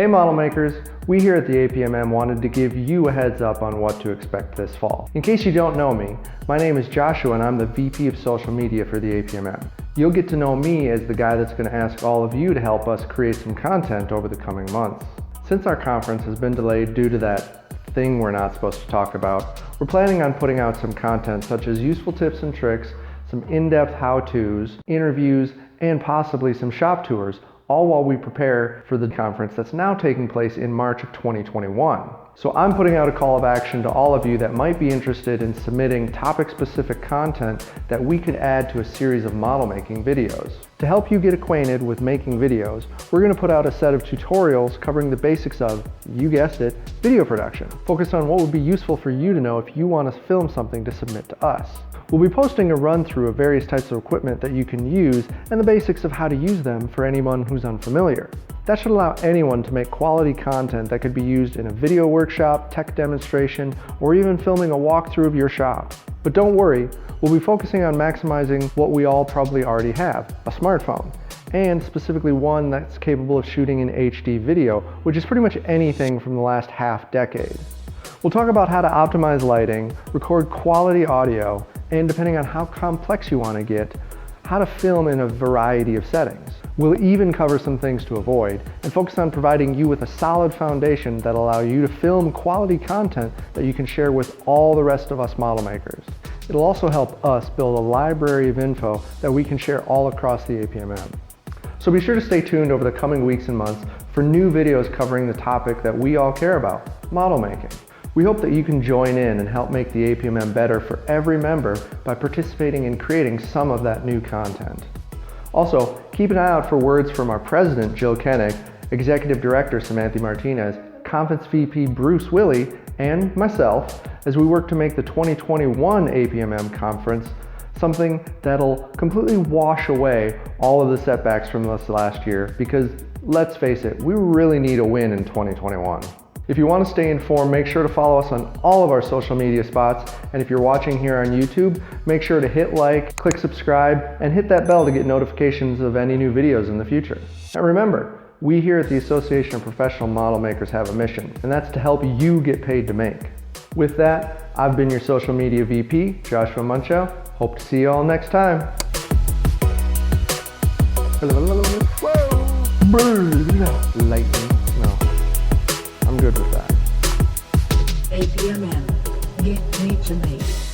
Hey model makers, we here at the APMM wanted to give you a heads up on what to expect this fall. In case you don't know me, my name is Joshua and I'm the VP of Social Media for the APMM. You'll get to know me as the guy that's going to ask all of you to help us create some content over the coming months. Since our conference has been delayed due to that thing we're not supposed to talk about, we're planning on putting out some content such as useful tips and tricks, some in-depth how-tos, interviews, and possibly some shop tours, all while we prepare for the conference that's now taking place in March of 2021. So I'm putting out a call of action to all of you that might be interested in submitting topic-specific content that we could add to a series of model making videos. To help you get acquainted with making videos, we're going to put out a set of tutorials covering the basics of, you guessed it, video production, focused on what would be useful for you to know if you want to film something to submit to us. We'll be posting a run-through of various types of equipment that you can use and the basics of how to use them for anyone who's unfamiliar. That should allow anyone to make quality content that could be used in a video workshop, tech demonstration, or even filming a walkthrough of your shop. But don't worry, we'll be focusing on maximizing what we all probably already have, a smartphone, and specifically one that's capable of shooting in HD video, which is pretty much anything from the last half decade. We'll talk about how to optimize lighting, record quality audio, and depending on how complex you want to get, how to film in a variety of settings. We'll even cover some things to avoid and focus on providing you with a solid foundation that'll allow you to film quality content that you can share with all the rest of us model makers. It'll also help us build a library of info that we can share all across the APMM. So be sure to stay tuned over the coming weeks and months for new videos covering the topic that we all care about, model making. We hope that you can join in and help make the APMM better for every member by participating in creating some of that new content. Also, keep an eye out for words from our President, Jill Koenig, Executive Director, Samantha Martinez, Conference VP, Bruce Willey, and myself as we work to make the 2021 APMM conference something that'll completely wash away all of the setbacks from this last year, because let's face it, we really need a win in 2021. If you want to stay informed, make sure to follow us on all of our social media spots. And if you're watching here on YouTube, make sure to hit like, click subscribe, and hit that bell to get notifications of any new videos in the future. And remember, we here at the Association of Professional Model Makers have a mission, and that's to help you get paid to make. With that, I've been your social media VP, Joshua Munchow. Hope to see you all next time. Lightning. No. I'm good with that. APMM. Get paid to make.